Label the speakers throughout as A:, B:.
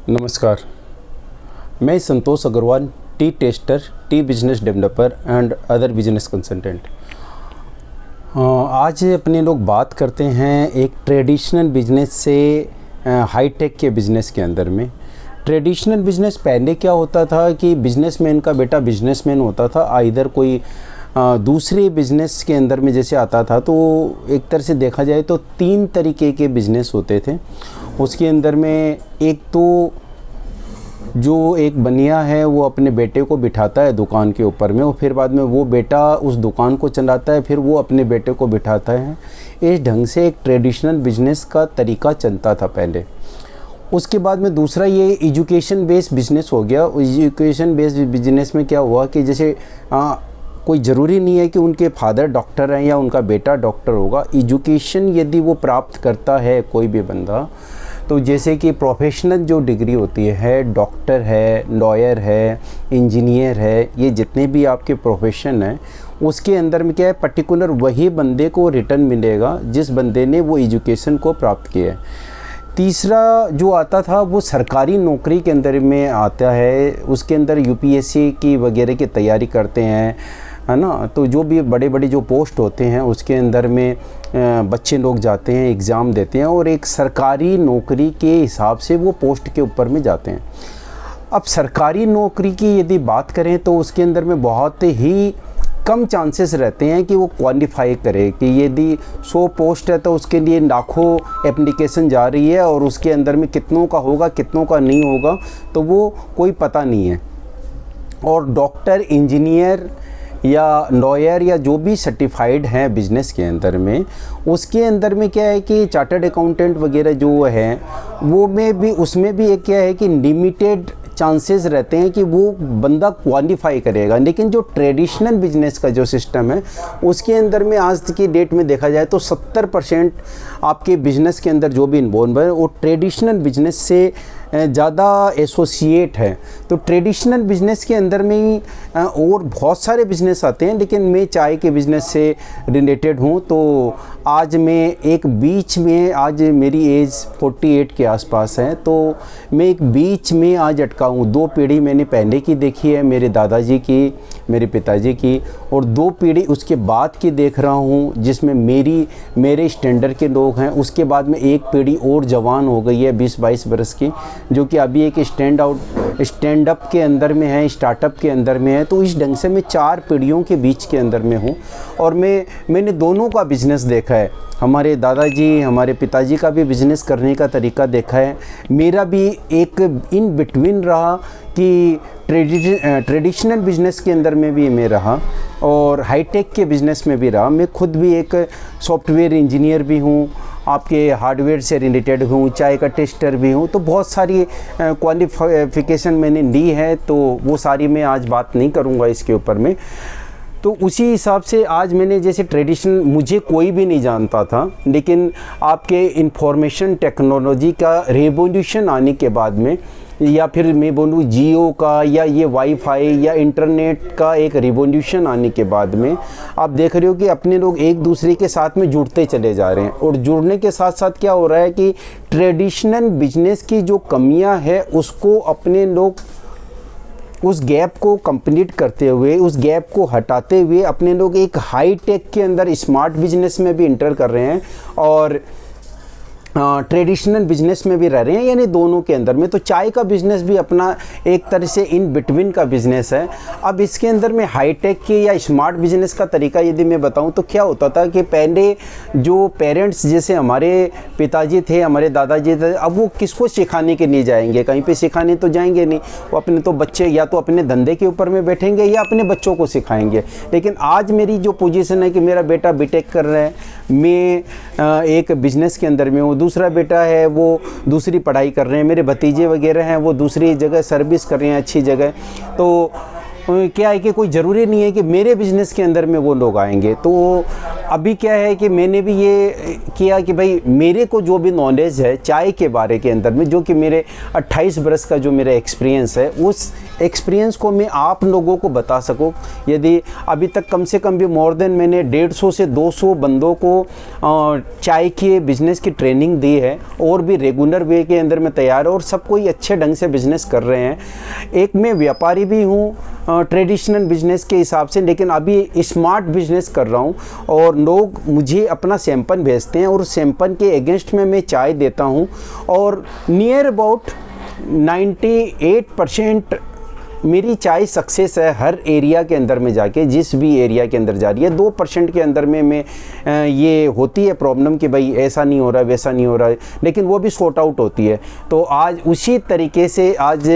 A: नमस्कार, मैं Santosh Agarwal, tea taster, tea business developer and other business consultant. आज अपने लोग बात करते हैं एक ट्रेडिशनल बिजनेस से हाईटेक के बिज़नेस के अंदर में। ट्रेडिशनल बिज़नेस पहले क्या होता था कि बिजनेसमैन का बेटा बिजनेसमैन होता था, इधर कोई दूसरे बिज़नेस के अंदर में जैसे आता था। तो एक तरह से देखा जाए तो 3 तरीके के बिज़नेस होते थे। उसके अंदर में एक तो जो एक बनिया है वो अपने बेटे को बिठाता है दुकान के ऊपर में, और फिर बाद में वो बेटा उस दुकान को चलाता है, फिर वो अपने बेटे को बिठाता है। इस ढंग से एक ट्रेडिशनल बिजनेस का तरीका चलता था पहले। उसके बाद में दूसरा ये एजुकेशन बेस्ड बिजनेस हो गया। एजुकेशन बेस्ड बिजनेस में क्या हुआ कि जैसे कोई ज़रूरी नहीं है कि उनके फादर डॉक्टर हैं या उनका बेटा डॉक्टर होगा। एजुकेशन यदि वो प्राप्त करता है कोई भी बंदा, तो जैसे कि प्रोफेशनल जो डिग्री होती है, डॉक्टर है, लॉयर है, इंजीनियर है, ये जितने भी आपके प्रोफेशन हैं, उसके अंदर में क्या है, पर्टिकुलर वही बंदे को रिटर्न मिलेगा जिस बंदे ने वो एजुकेशन को प्राप्त किया है। तीसरा जो आता था वो सरकारी नौकरी के अंदर में आता है। उसके अंदर यूपीएससी की वगैरह की तैयारी करते हैं, है ना। तो जो भी बड़े बड़े जो पोस्ट होते हैं उसके अंदर में बच्चे लोग जाते हैं, एग्ज़ाम देते हैं और एक सरकारी नौकरी के हिसाब से वो पोस्ट के ऊपर में जाते हैं। अब सरकारी नौकरी की यदि बात करें तो उसके अंदर में बहुत ही कम चांसेस रहते हैं कि वो क्वालिफाई करे, कि यदि 100 पोस्ट है तो उसके लिए लाखों एप्लीकेशन जा रही है और उसके अंदर में कितनों का होगा कितनों का नहीं होगा तो वो कोई पता नहीं है। और डॉक्टर, इंजीनियर या लॉयर या जो भी सर्टिफाइड हैं बिज़नेस के अंदर में, उसके अंदर में क्या है कि चार्टर्ड अकाउंटेंट वगैरह जो है वो में भी, उसमें भी एक क्या है कि लिमिटेड चांसेस रहते हैं कि वो बंदा क्वालिफाई करेगा। लेकिन जो ट्रेडिशनल बिजनेस का जो सिस्टम है उसके अंदर में आज की डेट में देखा जाए तो 70% आपके बिजनेस के अंदर जो भी इन्वॉल्व है वो ट्रेडिशनल बिजनेस से ज़्यादा एसोसिएट है। तो ट्रेडिशनल बिजनेस के अंदर में ही और बहुत सारे बिजनेस आते हैं, लेकिन मैं चाय के बिज़नेस से रिलेटेड हूँ। तो आज मैं एक बीच में, आज मेरी एज 48 के आसपास है, तो मैं एक बीच में आज अटका हूँ। 2 पीढ़ी मैंने पहले की देखी है, मेरे दादाजी की, मेरे पिताजी की, और 2 पीढ़ी उसके बाद की देख रहा हूँ जिसमें मेरे स्टैंडर्ड के लोग हैं। उसके बाद में एक पीढ़ी और जवान हो गई है 20-22 बरस की, जो कि अभी एक स्टैंड अप के अंदर में है, स्टार्टअप के अंदर में है। तो इस ढंग से मैं 4 पीढ़ियों के बीच के अंदर में हूँ और मैंने दोनों का बिज़नेस देखा है। हमारे दादाजी, हमारे पिताजी का भी बिज़नेस करने का तरीका देखा है। मेरा भी एक इन बिटवीन रहा कि ट्रेडिशनल बिज़नेस के अंदर में भी मैं रहा और हाईटेक के बिज़नेस में भी रहा। मैं खुद भी एक सॉफ्टवेयर इंजीनियर भी हूँ, आपके हार्डवेयर से रिलेटेड हूँ, चाय का टेस्टर भी हूँ। तो बहुत सारी क्वालिफिकेशन मैंने ली है, तो वो सारी मैं आज बात नहीं करूँगा इसके ऊपर में। तो उसी हिसाब से आज मैंने जैसे ट्रेडिशनल, मुझे कोई भी नहीं जानता था, लेकिन आपके इंफॉर्मेशन टेक्नोलॉजी का रेवोल्यूशन आने के बाद में, या फिर मैं बोलूँ जियो का या ये वाईफाई या इंटरनेट का एक रिवॉल्यूशन आने के बाद में आप देख रहे हो कि अपने लोग एक दूसरे के साथ में जुड़ते चले जा रहे हैं। और जुड़ने के साथ साथ क्या हो रहा है कि ट्रेडिशनल बिजनेस की जो कमियां है उसको अपने लोग, उस गैप को कंप्लीट करते हुए, उस गैप को हटाते हुए अपने लोग एक हाई टेक के अंदर स्मार्ट बिजनेस में भी इंटर कर रहे हैं और ट्रेडिशनल बिजनेस में भी रह रहे हैं, यानी दोनों के अंदर में। तो चाय का बिजनेस भी अपना एक तरह से इन बिटवीन का बिजनेस है। अब इसके अंदर में हाईटेक के या स्मार्ट बिजनेस का तरीका यदि मैं बताऊं तो क्या होता था कि पहले जो पेरेंट्स, जैसे हमारे पिताजी थे, हमारे दादाजी थे, अब वो किसको सिखाने के लिए जाएंगे, कहीं पे सिखाने तो जाएंगे नहीं। वो अपने तो बच्चे या तो अपने धंधे के ऊपर में बैठेंगे या अपने बच्चों को सिखाएंगे। लेकिन आज मेरी जो पोजीशन है कि मेरा बेटा बीटेक कर रहा है, मैं एक बिजनेस के अंदर में हूँ, दूसरा बेटा है वो दूसरी पढ़ाई कर रहे हैं, मेरे भतीजे वगैरह हैं वो दूसरी जगह सर्विस कर रहे हैं अच्छी जगह। तो क्या है कि कोई ज़रूरी नहीं है कि मेरे बिज़नेस के अंदर में वो लोग आएंगे। तो अभी क्या है कि मैंने भी ये किया कि भाई मेरे को जो भी नॉलेज है चाय के बारे के अंदर में, जो कि मेरे 28 बरस का जो मेरा एक्सपीरियंस है, उस एक्सपीरियंस को मैं आप लोगों को बता सकूं। यदि अभी तक कम से कम भी मोर देन मैंने 150 से 200 बंदों को चाय के बिज़नेस की ट्रेनिंग दी है और भी रेगुलर वे के अंदर मैं तैयार है और सब कोई अच्छे ढंग से बिज़नेस कर रहे हैं। एक मैं व्यापारी भी हूँ ट्रेडिशनल बिज़नेस के हिसाब से, लेकिन अभी स्मार्ट बिज़नेस कर रहा हूँ और लोग मुझे अपना सैंपल भेजते हैं और सैंपल के अगेंस्ट में मैं चाय देता हूँ और नियर अबाउट 98% मेरी चाय सक्सेस है हर एरिया के अंदर में जाके, जिस भी एरिया के अंदर जा रही है। 2% के अंदर में मैं ये होती है प्रॉब्लम कि भाई ऐसा नहीं हो रहा है, वैसा नहीं हो रहा है, लेकिन वो भी सॉर्ट आउट होती है। तो आज उसी तरीके से आज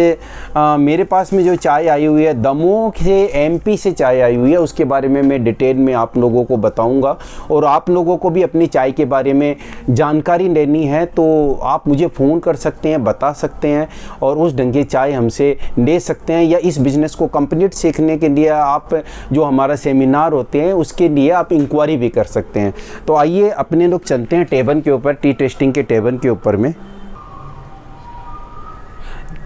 A: मेरे पास में जो चाय आई हुई है, दमोह से MP से चाय आई हुई है, उसके बारे में मैं डिटेल में आप लोगों को बताऊँगा। और आप लोगों को भी अपनी चाय के बारे में जानकारी लेनी है तो आप मुझे फ़ोन कर सकते हैं, बता सकते हैं और उस ढंग की चाय हमसे ले सकते हैं। इस बिज़नेस को कंप्लीट सीखने के लिए आप जो हमारा सेमिनार होते हैं उसके लिए आप इंक्वायरी भी कर सकते हैं। तो आइए अपने लोग चलते हैं टेबल के ऊपर, टी टेस्टिंग के टेबल के ऊपर में।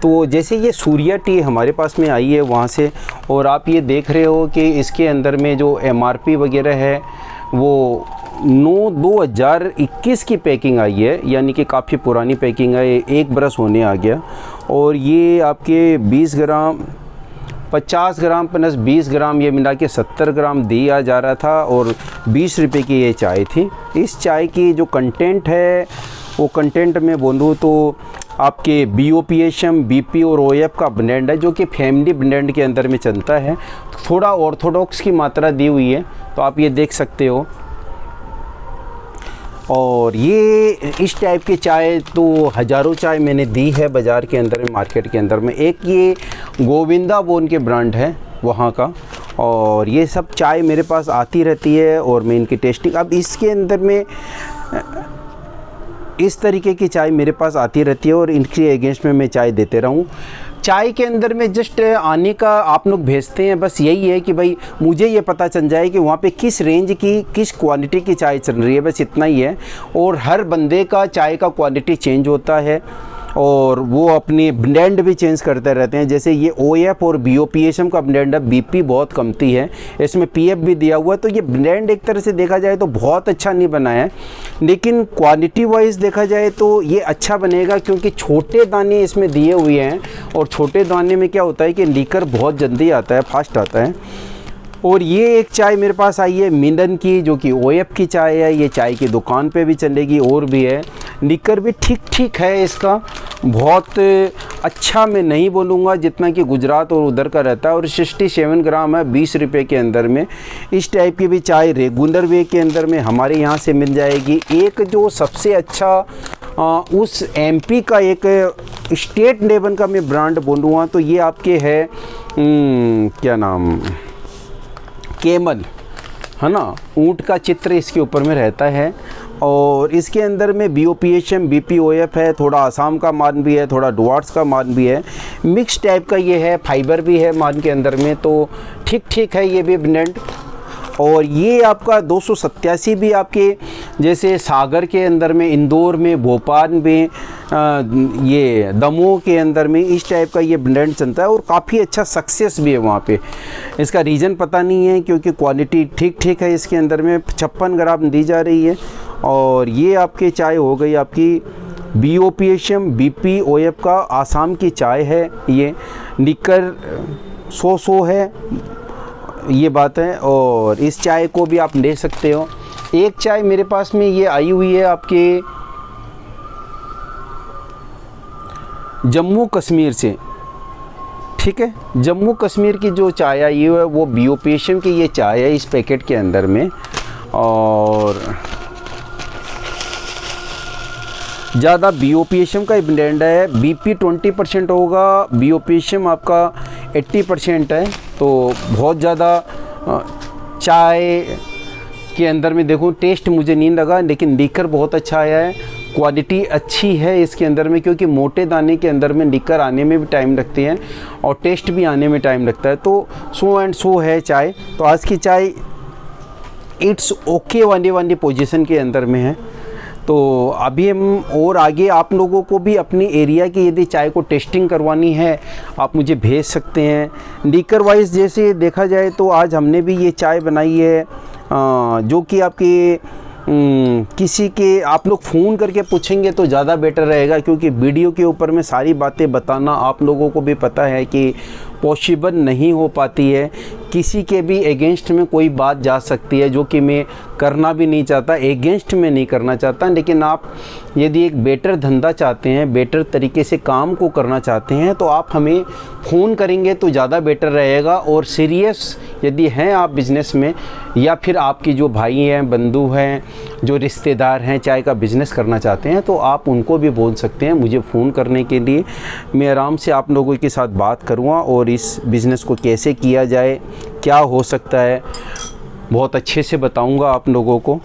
A: तो जैसे ये सूर्या टी हमारे पास में आई है वहाँ से, और आप ये देख रहे हो कि इसके अंदर में जो MRP वगैरह है वो 9/2021 की पैकिंग आई है, यानी कि काफ़ी पुरानी पैकिंग है, 1 बरस होने आ गया। और ये आपके 20 ग्राम 50 ग्राम प्लस 20 ग्राम ये मिला के 70 ग्राम दिया जा रहा था और 20 रुपये की ये चाय थी। इस चाय की जो कंटेंट है वो कंटेंट में बोलूँ तो आपके BOPSM BP और OF का ब्लेंड है, जो कि फैमिली ब्लेंड के अंदर में चलता है। थोड़ा ऑर्थोडॉक्स की मात्रा दी हुई है, तो आप ये देख सकते हो। और ये इस टाइप की चाय तो हज़ारों चाय मैंने दी है बाज़ार के अंदर में, मार्केट के अंदर में। एक ये गोविंदा बोन के ब्रांड है वहाँ का, और ये सब चाय मेरे पास आती रहती है और मैं इनकी टेस्टिंग, अब इसके अंदर में इस तरीके की चाय मेरे पास आती रहती है और इनके अगेंस्ट में मैं चाय देते रहूँ। चाय के अंदर में जस्ट आने का आप लोग भेजते हैं, बस यही है कि भाई मुझे ये पता चल जाए कि वहाँ पे किस रेंज की किस क्वालिटी की चाय चल रही है, बस इतना ही है। और हर बंदे का चाय का क्वालिटी चेंज होता है और वो अपनी ब्लेंड भी चेंज करते रहते हैं। जैसे ये OF और BOPSM का ब्लेंड है, BP बहुत कमती है, इसमें PF भी दिया हुआ है, तो ये ब्लेंड एक तरह से देखा जाए तो बहुत अच्छा नहीं बना है, लेकिन क्वालिटी वाइज देखा जाए तो ये अच्छा बनेगा क्योंकि छोटे दाने इसमें दिए हुए हैं। और छोटे दाने में क्या होता है कि लीकर बहुत जल्दी आता है, फास्ट आता है। और ये एक चाय मेरे पास आई है मिलन की, जो कि OF की चाय है। ये चाय की दुकान पे भी चलेगी और भी है, लीकर भी ठीक ठीक है इसका, बहुत अच्छा मैं नहीं बोलूँगा जितना कि गुजरात और उधर का रहता है। और 67 ग्राम है 20 रुपये के अंदर में। इस टाइप की भी चाय रेगुलर वे के अंदर में हमारे यहाँ से मिल जाएगी। एक जो सबसे अच्छा उस MP का एक स्टेट लेवल का मैं ब्रांड बोलूँगा तो ये आपके है क्या नाम, केमल है ना, ऊँट का चित्र इसके ऊपर में रहता है। और इसके अंदर में BOPSM BP OF है, थोड़ा आसाम का मान भी है, थोड़ा डुआर्स का मान भी है, मिक्स टाइप का ये है, फाइबर भी है मान के अंदर में, तो ठीक ठीक है ये भी ब्लेंड। और ये आपका 287 भी आपके जैसे सागर के अंदर में, इंदौर में, भोपाल में, ये दमोह के अंदर में इस टाइप का ये ब्लेंड चलता है और काफ़ी अच्छा सक्सेस भी है वहाँ पे। इसका रीज़न पता नहीं है क्योंकि क्वालिटी ठीक ठीक है इसके अंदर में, 56 ग्राम दी जा रही है। और ये आपकी चाय हो गई आपकी BOPSM BP OF का आसाम की चाय है। ये लीकर 100 है, ये बात है। और इस चाय को भी आप ले सकते हो। एक चाय मेरे पास में ये आई हुई है आपके जम्मू कश्मीर से, ठीक है। जम्मू कश्मीर की जो चाय आई है वो BOPSM की ये चाय है इस पैकेट के अंदर में। और ज़्यादा BOPSM का ही ब्लेंड है, BP 20% होगा, BOPSM आपका 80% है। तो बहुत ज़्यादा चाय के अंदर में देखो टेस्ट मुझे नहीं लगा, लेकिन लीकर बहुत अच्छा आया है, क्वालिटी अच्छी है इसके अंदर में, क्योंकि मोटे दाने के अंदर में लीकर आने में भी टाइम लगती है और टेस्ट भी आने में टाइम लगता है। तो 100 है चाय। तो आज की चाय इट्स ओके वाली पोजीशन के अंदर में है। तो तो अभी हम और आगे आप लोगों को भी अपनी एरिया की यदि चाय को टेस्टिंग करवानी है आप मुझे भेज सकते हैं। लीकर वाइज जैसे देखा जाए तो आज हमने भी ये चाय बनाई है जो कि आपकी किसी के आप लोग फ़ोन करके पूछेंगे तो ज़्यादा बेटर रहेगा, क्योंकि वीडियो के ऊपर में सारी बातें बताना आप लोगों को भी पता है कि पॉसिबल नहीं हो पाती है। किसी के भी अगेंस्ट में कोई बात जा सकती है जो कि मैं करना भी नहीं चाहता, अगेंस्ट में नहीं करना चाहता। लेकिन आप यदि एक बेटर धंधा चाहते हैं, बेटर तरीके से काम को करना चाहते हैं तो आप हमें फ़ोन करेंगे तो ज़्यादा बेटर रहेगा। और सीरियस यदि हैं आप बिज़नेस में, या फिर आपकी जो भाई हैं, बंधु हैं, जो रिश्तेदार हैं, चाय का बिज़नेस करना चाहते हैं, तो आप उनको भी बोल सकते हैं मुझे फ़ोन करने के लिए। मैं आराम से आप लोगों के साथ बात करूँगा और इस बिज़नेस को कैसे किया जाए, क्या हो सकता है, बहुत अच्छे से बताऊंगा आप लोगों को।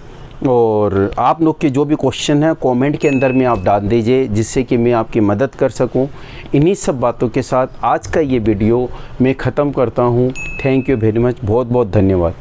A: और आप लोग के जो भी क्वेश्चन हैं कमेंट के अंदर में आप डाल दीजिए, जिससे कि मैं आपकी मदद कर सकूं। इन्हीं सब बातों के साथ आज का ये वीडियो मैं ख़त्म करता हूं। थैंक यू वेरी मच, बहुत बहुत धन्यवाद।